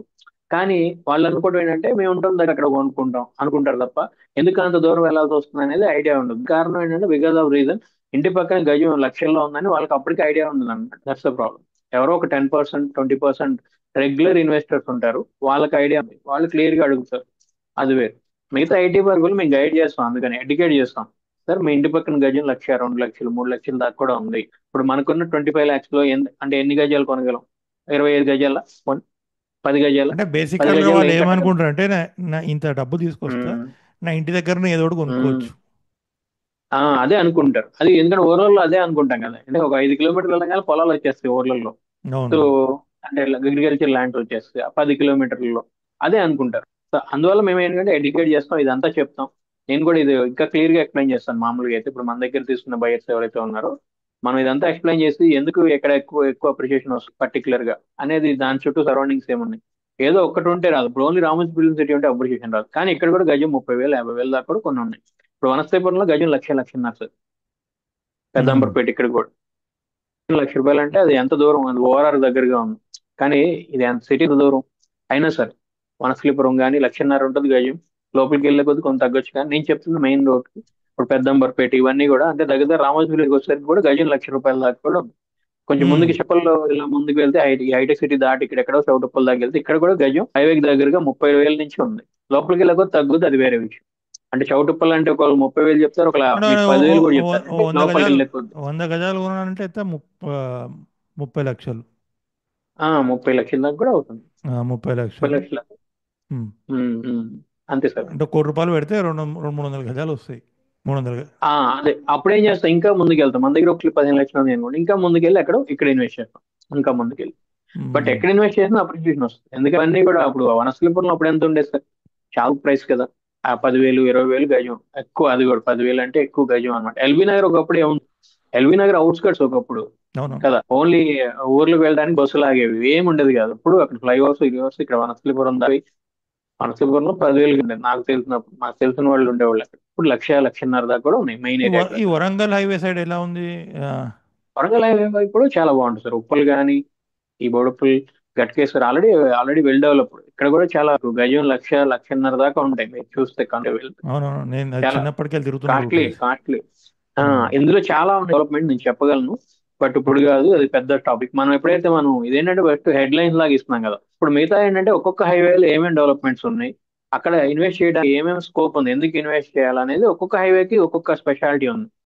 కానీ వాళ్ళు అనుకోవడం ఏంటంటే మేము ఉంటాం దగ్గర అక్కడ కొనుక్కుంటాం అనుకుంటారు తప్ప, ఎందుకు అంత దూరం వెళ్ళాల్సి వస్తుంది అనేది ఐడియా ఉండదు. కారణం ఏంటంటే బికాస్ ఆఫ్ రీజన్, ఇంటి పక్కన గజం లక్షల్లో ఉందని వాళ్ళకి అప్పటికి ఐడియా ఉండదు అన్నమాట. That's the problem. ఎవరో ఒక 10% 20% రెగ్యులర్ ఇన్వెస్టర్స్ ఉంటారు, వాళ్ళకి ఐడియా ఉంది, వాళ్ళు క్లియర్ గా అడుగుతారు. అది వేరు. మిగతా 80% మేము గైడ్ చేస్తాం, అందుకని ఎడ్యుకేట్ చేస్తాం. సార్ మీ ఇంటి పక్కన గజం 1 లక్ష 2 లక్షలు 3 లక్షల దాకా కూడా ఉంది. ఇప్పుడు మనకున్న 25 lakhs లో అంటే ఎన్ని గజాలు కొనగలం? 25 గజాల, 10 గజాల, అంటే 10 బేసికల్గా గజాలు వాళ్ళు ఏం కట్టగలం? ఏమనుకుంటారు అంటే నా ఇంత డబ్బు తీసుకొస్తా, ఉమ్, నా ఇంటి దగ్గరనే ఏదో ఒకటి ఉమ్. కొనుక్కోవచ్చు. అదే అనుకుంటారు. అది ఎందుకంటే ఊర్లలో అదే అనుకుంటాం కదా, అంటే ఒక 5 కిలోమీటర్ల వెళ్ళగానే పొలాలు వచ్చేస్తాయి ఊర్లలో. సో అవునవును. అంటే అగ్రికల్చర్ ల్యాండ్స్ వచ్చేస్తాయి ఆ 10 కిలోమీటర్లలో. అదే అనుకుంటారు. సో అందువల్ల మేము ఏంటంటే ఎడ్యుకేట్ చేస్తాం, ఇదంతా చెప్తాం. నేను కూడా ఇది ఇంకా క్లియర్ గా ఎక్స్ప్లెయిన్ చేస్తాను. మామూలుగా అయితే ఇప్పుడు మన దగ్గర తీసుకున్న బయర్స్ ఎవరైతే ఉన్నారో, మనం ఇదంతా ఎక్స్ప్లెయిన్ చేసి ఎందుకు ఎక్కడ ఎక్కువ ఎక్కువ అప్రిషియేషన్ వస్తుంది పర్టికులర్ గా అనేది, దాని చుట్టూ సరౌండింగ్స్ ఏమున్నాయి. ఏదో ఒక్కటి ఉంటే రాదు. ఇప్పుడు ఓన్లీ రామోజీ ఫిల్మ్ సిటీ ఉంటే అప్రిషియేషన్ రాదు. కానీ ఇక్కడ కూడా గజం 30,000 50,000 దాకా కూడా కొన్ని ఉన్నాయి. ఇప్పుడు వనస్థలిపురంలో గజం 1 లక్ష 1.5 లక్షలు సార్. ఉమ్. పెద్దాంబర్పేట ఇక్కడ కూడా రూ. 1 లక్ష అంటే అది ఎంత దూరం, అది ఓఆర్ఆర్ దగ్గరగా ఉంది. కానీ ఇది ఎంత సిటీ దూరం అయినా సరే, వనస్థలిపురం కానీ 1.5 లక్షలు ఉంటుంది గజం. లోపలికి వెళ్ళే కొద్ది కొంత తగ్గొచ్చు, కానీ నేను చెప్తున్న మెయిన్ రోడ్ ఇప్పుడు పెద్దంబర్పేట ఇవన్నీ కూడా అంటే దగ్గర దగ్గర రామోజీ విలేజ్కి వచ్చేసరికి కూడా గజం రూ. 1 లక్ష దాకా కూడా ఉంది. కొంచెం ఉమ్. ముందుకి చెప్పల్లో ఇలా ముందుకు వెళ్తే ఈ హైటెక్ సిటీ దాటి ఇక్కడ ఎక్కడో చౌటుప్పల్ దాకా వెళ్తే ఇక్కడ కూడా గజం హైవేకి దగ్గరగా 30,000 నుంచి ఉంది. లోపలికి వెళ్ళే కొద్ది తగ్గుద్ది, అది వేరే విషయం. అంటే చౌటుప్పల్ అంటే ఒకళ్ళు 30,000 చెప్తారు, ఒక అంటే మీకు 10,000 కూడా చెప్తారు. అంటే 100 గజాలు, లోపలికి వెళ్ళే కొద్ది 100 గజాలు కొనాలంటే అయితే 30 లక్షలు. 30 లక్షల దాకా కూడా అవుతుంది. 30 30 లక్షలు. లక్షల ఉమ్. అంతే సార్. అంటే 1 కోటి రూపాయలు పెడితే రెండు రెండు 300 గజాలు వస్తాయి. 300 ఆ అదే అప్పుడేం చేస్తాం, ఇంకా ముందుకు వెళ్తాం. మన దగ్గర ఒక 15 లక్షలు ఉంది అనుకోండి, ఇంకా ముందుకెళ్ళి ఇక్కడ ఇన్వెస్ట్ చేస్తాం. ఇంకా ముందుకెళ్ళి బట్ ఎక్కడ ఇన్వెస్ట్ చేసినా అప్రిషియేషన్ వస్తుంది. ఎందుకంటే అన్నీ కూడా అప్పుడు వనస్థలిపురంలో అప్పుడు ఎంత ఉండేది సార్, చాలా ప్రైస్ కదా. ఆ 10,000 20,000 గజం ఎక్కువ, అది కూడా 10,000 అంటే ఎక్కువ గజం అనమాట. ఎల్బీ నగర్ ఒకప్పుడు ఏముంది, ఎల్బీ నగర్ అవుట్స్కట్స్ ఒకప్పుడు అవును. కదా, ఓన్లీ ఊర్లకు వెళ్ళడానికి బస్సులు ఆగేవి, ఏమి ఉండేది కాదు. ఇప్పుడు అక్కడ ఫ్లైఓవర్స్ రివర్స్ ఇక్కడ వనస్థలిపురం దాకా, వనస్థలిపురంలో 10,000 ఉండేది మాకు తెలిసిన వాళ్ళు ఉండేవాళ్ళు అక్కడ. ఇప్పుడు 1 లక్ష 1.5 లక్షల దాకా కూడా ఉన్నాయి మెయిన్ ఏరియా. ఈ వరంగల్ హైవే సైడ్ ఎలా ఉంది? ఆ, వరంగల్ హైవే ఇప్పుడు చాలా బాగుంటుంది సార్. ఉప్పల్ కానీ, ఈ Boduppal, Ghatkesar already already well developed. ఇక్కడ కూడా చాలా గజం 1 1.5 లక్షల దాకా ఉంటాయి మీరు చూస్తే కంటే వెళ్తే. అవునవును. నేను అది చాలా చిన్నప్పటికెళ్ళి తిరుగుతున్న రూట్ కాస్ట్లీ అది. కాస్ట్లీ. ఉమ్. ఇందులో చాలా డెవలప్మెంట్ నేను చెప్పగలను. బట్ ఇప్పుడు కాదు, అది పెద్ద టాపిక్. మనం ఇదేంటంటే ఫస్ట్ హెడ్ లైన్స్ లాగా ఇస్తున్నాం కదా. ఇప్పుడు మిగతా ఏంటంటే ఒక్కొక్క హైవేలో ఏమేమి డెవలప్మెంట్స్ ఉన్నాయి, అక్కడ ఇన్వెస్ట్ చేయడానికి ఏమేమి స్కోప్ ఉంది, ఎందుకు ఇన్వెస్ట్ చేయాలనేది ఒక్కొక్క హైవేకి ఒక్కొక్క స్పెషాలిటీ ఉంది.